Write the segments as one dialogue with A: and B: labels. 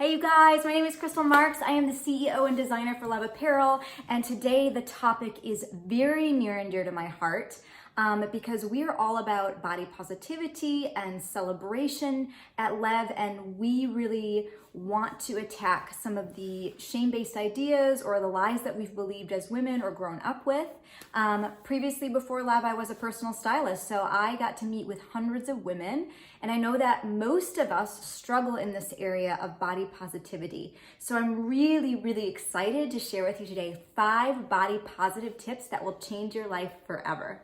A: Hey you guys, my name is Krystle Marks. I am the CEO and designer for Lev Apparel, and today the topic is very near and dear to my heart because we are all about body positivity and celebration at Lev, and we really want to attack some of the shame-based ideas or the lies that we've believed as women or grown up with. Previously, before Lev, I was a personal stylist, so I got to meet with hundreds of women, and I know that most of us struggle in this area of body positivity. So I'm really excited to share with you today 5 body positive tips that will change your life forever.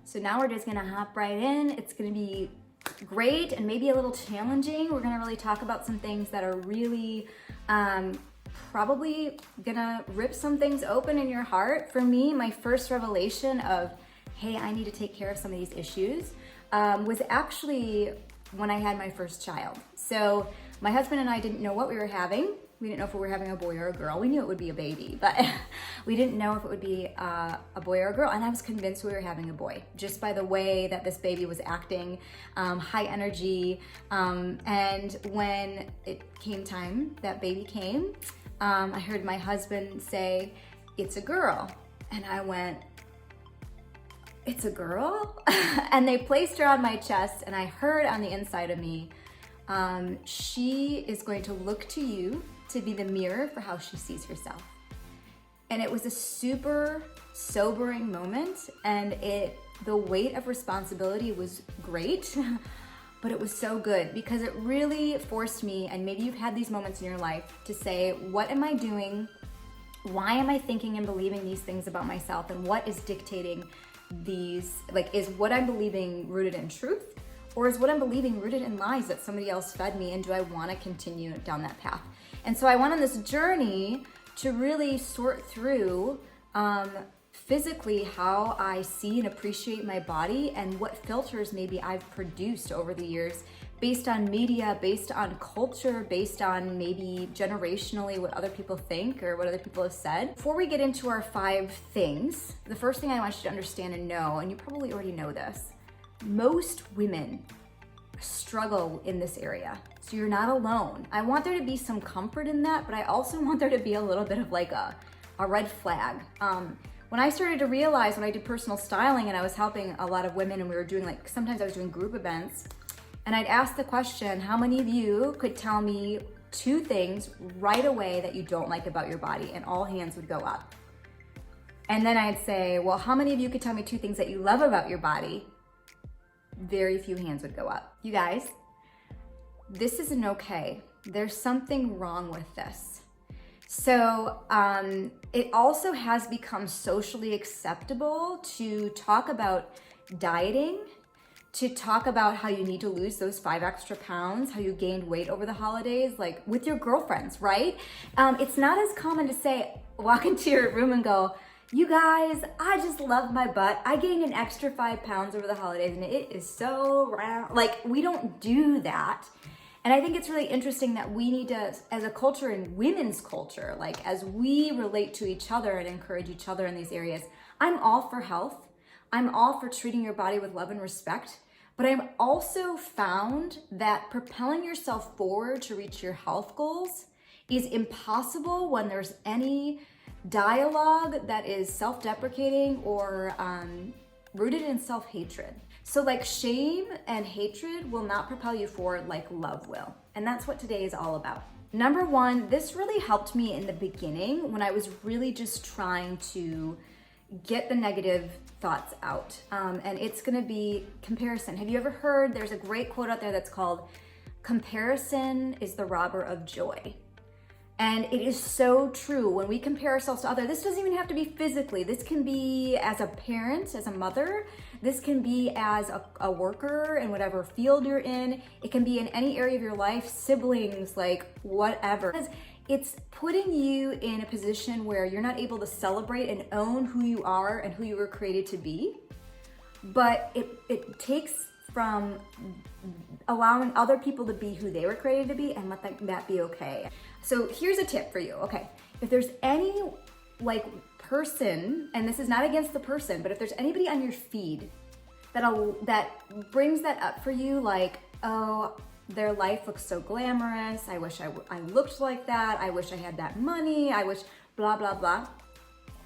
A: So now we're just gonna hop right in. It's gonna be great and maybe a little challenging. We're gonna really talk about some things that are really probably gonna rip some things open in your heart. For me, my first revelation of, hey, I need to take care of some of these issues was actually when I had my first child. So my husband and I didn't know what we were having. We didn't know if we were having a boy or a girl. We knew it would be a baby, but we didn't know if it would be a boy or a girl. And I was convinced we were having a boy just by the way that this baby was acting, high energy. And when it came time, that baby came, I heard my husband say, "It's a girl." And I went, "It's a girl?" And they placed her on my chest, and I heard on the inside of me, she is going to look to you to be the mirror for how she sees herself. And it was a super sobering moment, and the weight of responsibility was great, but it was so good because it really forced me, and maybe you've had these moments in your life, to say, what am I doing? Why am I thinking and believing these things about myself? And what is dictating these, is what I'm believing rooted in truth? Or is what I'm believing rooted in lies that somebody else fed me, and do I want to continue down that path? And so I went on this journey to really sort through physically how I see and appreciate my body and what filters maybe I've produced over the years based on media, based on culture, based on maybe generationally what other people think or what other people have said. Before we get into our 5 things, the first thing I want you to understand and know, and you probably already know this, most women struggle in this area. So you're not alone. I want there to be some comfort in that, but I also want there to be a little bit of like a red flag. When I started to realize, when I did personal styling and I was helping a lot of women, and we were doing sometimes I was doing group events, and I'd ask the question, how many of you could tell me 2 things right away that you don't like about your body? And all hands would go up. And then I'd say, well, how many of you could tell me 2 things that you love about your body? Very few hands would go up. You guys, this isn't okay. There's something wrong with this. So it also has become socially acceptable to talk about dieting, to talk about how you need to lose those 5 extra pounds, how you gained weight over the holidays, with your girlfriends, right? It's not as common to say, walk into your room and go, "You guys, I just love my butt. I gained an extra 5 pounds over the holidays and it is so round." We don't do that. And I think it's really interesting that we need to, as a culture, in women's culture, as we relate to each other and encourage each other in these areas, I'm all for health. I'm all for treating your body with love and respect. But I've also found that propelling yourself forward to reach your health goals is impossible when there's any dialogue that is self-deprecating or rooted in self-hatred. So shame and hatred will not propel you forward like love will. And that's what today is all about. Number 1, this really helped me in the beginning when I was really just trying to get the negative thoughts out. And it's gonna be comparison. Have you ever heard, there's a great quote out there that's called, "Comparison is the robber of joy." And it is so true. When we compare ourselves to others, this doesn't even have to be physically. This can be as a parent, as a mother. This can be as a worker in whatever field you're in. It can be in any area of your life, siblings, whatever. It's putting you in a position where you're not able to celebrate and own who you are and who you were created to be. but it takes from allowing other people to be who they were created to be and let that be okay. So here's a tip for you. Okay, if there's any like person, and this is not against the person, but if there's anybody on your feed that brings that up for you, like, oh, their life looks so glamorous, I wish I looked like that, I wish I had that money, I wish blah, blah, blah.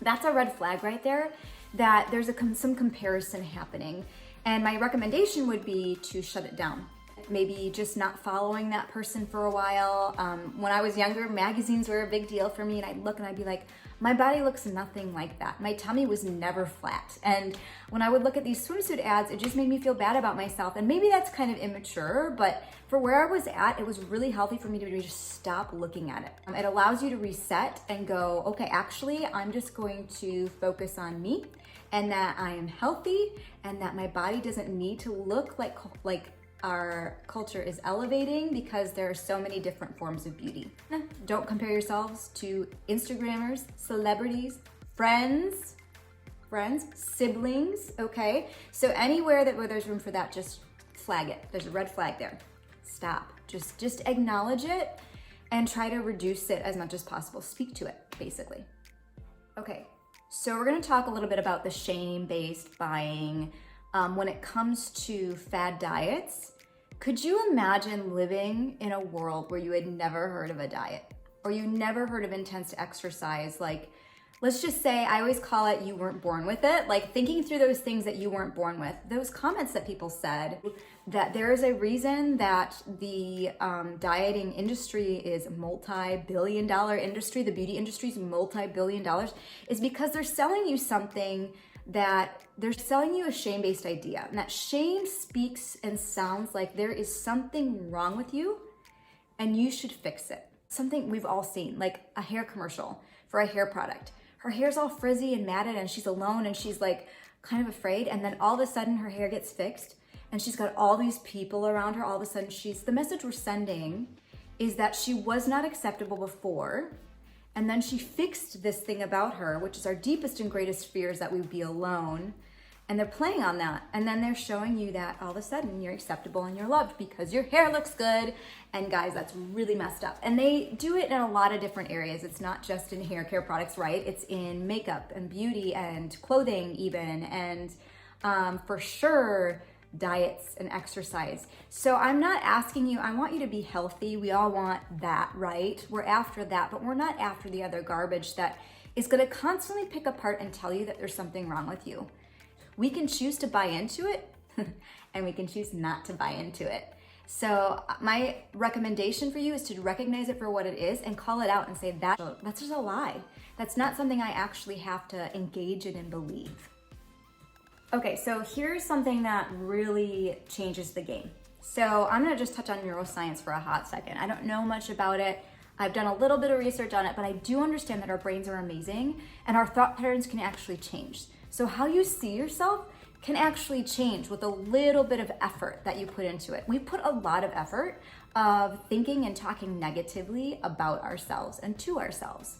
A: That's a red flag right there, that there's some comparison happening. And my recommendation would be to shut it down. Maybe just not following that person for a while. When I was younger, magazines were a big deal for me, and I'd look and I'd be like, my body looks nothing like that. My tummy was never flat. And when I would look at these swimsuit ads, it just made me feel bad about myself. And maybe that's kind of immature, but for where I was at, it was really healthy for me to just stop looking at it. It allows you to reset and go, okay, actually, I'm just going to focus on me, and that I am healthy, and that my body doesn't need to look like our culture is elevating, because there are so many different forms of beauty. Don't compare yourselves to Instagrammers, celebrities, friends, siblings, okay? So anywhere where there's room for that, just flag it. There's a red flag there. Stop. Just acknowledge it and try to reduce it as much as possible. Speak to it, basically. Okay, so we're gonna talk a little bit about the shame-based buying. When it comes to fad diets, could you imagine living in a world where you had never heard of a diet, or you never heard of intense exercise? Like, let's just say, I always call it, you weren't born with it. Like, thinking through those things that you weren't born with, those comments that people said, that there is a reason that the dieting industry is a multi-billion-dollar industry, the beauty industry is multi-billion dollars, is because they're selling you something that they're selling you a shame-based idea. And that shame speaks and sounds like there is something wrong with you and you should fix it. Something we've all seen, like a hair commercial for a hair product. Her hair's all frizzy and matted and she's alone and she's like kind of afraid, and then all of a sudden her hair gets fixed and she's got all these people around her. All of a sudden the message we're sending is that she was not acceptable before, and then she fixed this thing about her, which is our deepest and greatest fears, that we would be alone. And they're playing on that. And then they're showing you that all of a sudden you're acceptable and you're loved because your hair looks good. And guys, that's really messed up. And they do it in a lot of different areas. It's not just in hair care products, right? It's in makeup and beauty and clothing even. And for sure, diets and exercise. So I'm not asking you, I want you to be healthy. We all want that, right? We're after that, but we're not after the other garbage that is gonna constantly pick apart and tell you that there's something wrong with you. We can choose to buy into it and we can choose not to buy into it. So my recommendation for you is to recognize it for what it is and call it out and say, that's just a lie. That's not something I actually have to engage in and believe. Okay, so here's something that really changes the game. So I'm gonna just touch on neuroscience for a hot second. I don't know much about it. I've done a little bit of research on it, but I do understand that our brains are amazing and our thought patterns can actually change. So how you see yourself can actually change with a little bit of effort that you put into it. We put a lot of effort of thinking and talking negatively about ourselves and to ourselves.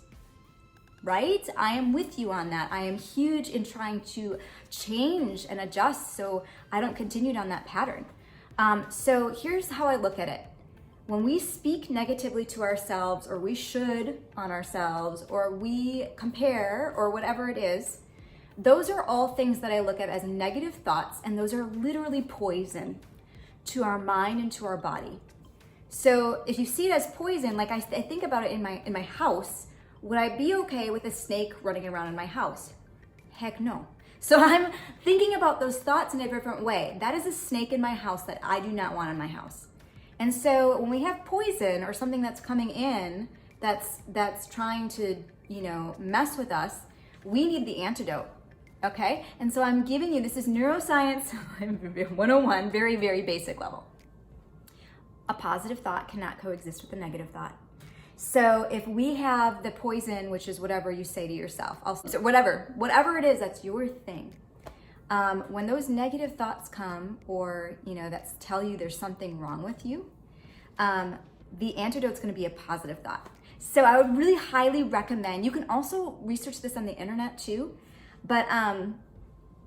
A: Right? I am with you on that. I am huge in trying to change and adjust so I don't continue down that pattern. So here's how I look at it. When we speak negatively to ourselves, or we should on ourselves, or we compare, or whatever it is, those are all things that I look at as negative thoughts, and those are literally poison to our mind and to our body. So if you see it as poison, like I think about it in my house, would I be okay with a snake running around in my house? Heck no. So I'm thinking about those thoughts in a different way. That is a snake in my house that I do not want in my house. And so when we have poison or something that's coming in that's trying to, mess with us, we need the antidote. Okay? And so I'm giving you, this is neuroscience 101, very, very basic level. A positive thought cannot coexist with a negative thought. So if we have the poison, which is whatever you say to yourself, so whatever it is, that's your thing. When those negative thoughts come, or that tell you there's something wrong with you, the antidote's going to be a positive thought. So I would really highly recommend. You can also research this on the internet too, but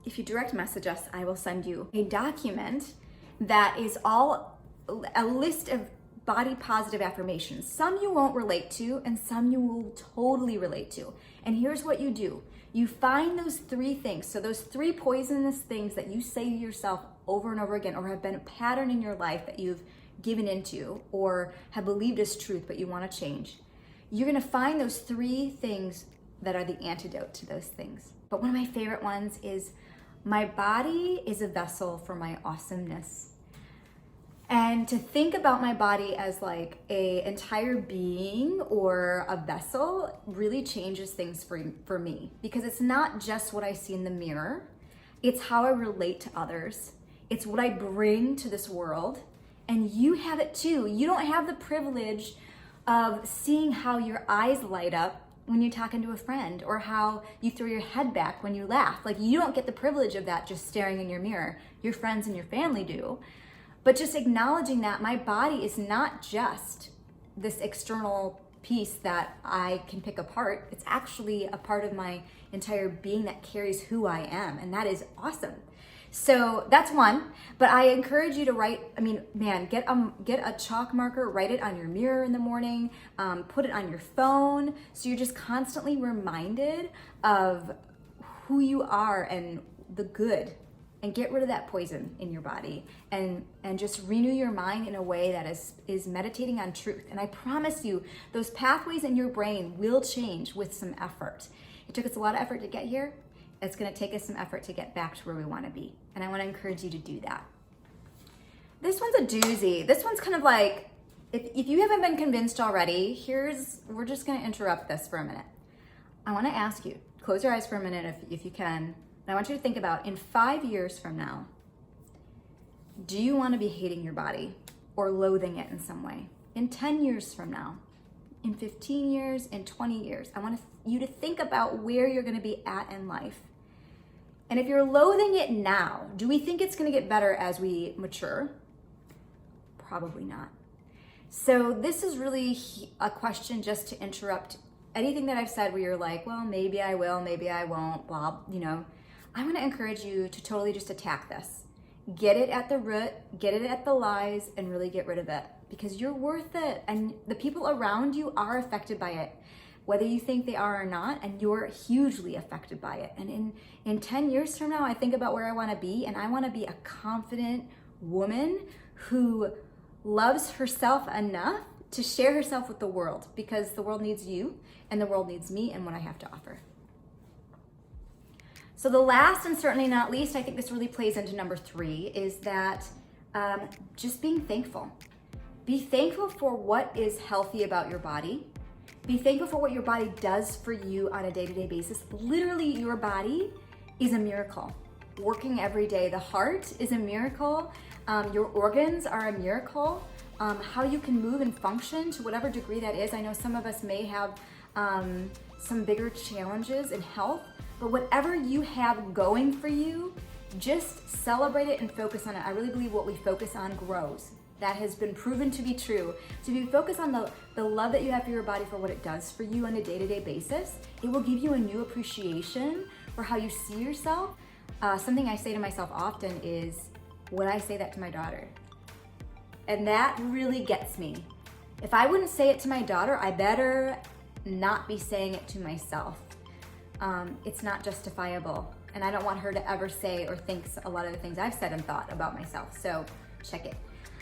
A: if you direct message us, I will send you a document that is all a list of body positive affirmations. Some you won't relate to and some you will totally relate to. And here's what you do. You find those 3 things. So those 3 poisonous things that you say to yourself over and over again, or have been a pattern in your life that you've given into or have believed as truth, but you want to change. You're going to find those 3 things that are the antidote to those things. But one of my favorite ones is, my body is a vessel for my awesomeness. And to think about my body as like a entire being or a vessel really changes things for me, because it's not just what I see in the mirror, it's how I relate to others. It's what I bring to this world, and you have it too. You don't have the privilege of seeing how your eyes light up when you're talking to a friend, or how you throw your head back when you laugh. Like, you don't get the privilege of that just staring in your mirror. Your friends and your family do. But just acknowledging that my body is not just this external piece that I can pick apart. It's actually a part of my entire being that carries who I am, and that is awesome. So that's one. But I encourage you to write. I mean, man, get a chalk marker, write it on your mirror in the morning, put it on your phone, so you're just constantly reminded of who you are and the good. And get rid of that poison in your body, and just renew your mind in a way that is meditating on truth. And I promise you, those pathways in your brain will change with some effort. It took us a lot of effort to get here. It's going to take us some effort to get back to where we want to be. And I want to encourage you to do that. This one's a doozy. This one's kind of like, if you haven't been convinced already, we're just going to interrupt this for a minute. I want to ask you, close your eyes for a minute if you can. And I want you to think about, in 5 years from now, do you want to be hating your body or loathing it in some way? In 10 years from now, in 15 years, in 20 years, I want you to think about where you're going to be at in life. And if you're loathing it now, do we think it's going to get better as we mature? Probably not. So this is really a question just to interrupt anything that I've said where you're like, well, maybe I will, maybe I won't, blah, I want to encourage you to totally just attack this. Get it at the root, get it at the lies, and really get rid of it, because you're worth it. And the people around you are affected by it, whether you think they are or not, and you're hugely affected by it. And in 10 years from now, I think about where I want to be, and I want to be a confident woman who loves herself enough to share herself with the world, because the world needs you, and the world needs me and what I have to offer. So the last and certainly not least, I think this really plays into number 3, is that just being thankful. Be thankful for what is healthy about your body. Be thankful for what your body does for you on a day-to-day basis. Literally, your body is a miracle. Working every day. The heart is a miracle. Your organs are a miracle. How you can move and function to whatever degree that is. I know some of us may have some bigger challenges in health, but whatever you have going for you, just celebrate it and focus on it. I really believe what we focus on grows. That has been proven to be true. So if you focus on the love that you have for your body, for what it does for you on a day-to-day basis, it will give you a new appreciation for how you see yourself. Something I say to myself often is, would I say that to my daughter? And that really gets me. If I wouldn't say it to my daughter, I better not be saying it to myself. It's not justifiable. And I don't want her to ever say or think a lot of the things I've said and thought about myself. So check it.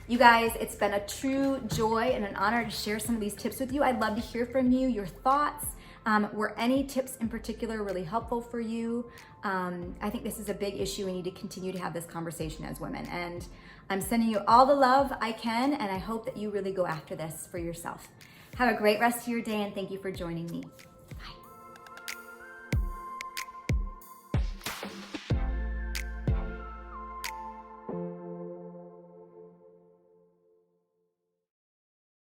A: You guys, it's been a true joy and an honor to share some of these tips with you. I'd love to hear from you, your thoughts. Were any tips in particular really helpful for you? I think this is a big issue. We need to continue to have this conversation as women. And I'm sending you all the love I can, and I hope that you really go after this for yourself. Have a great rest of your day, and thank you for joining me.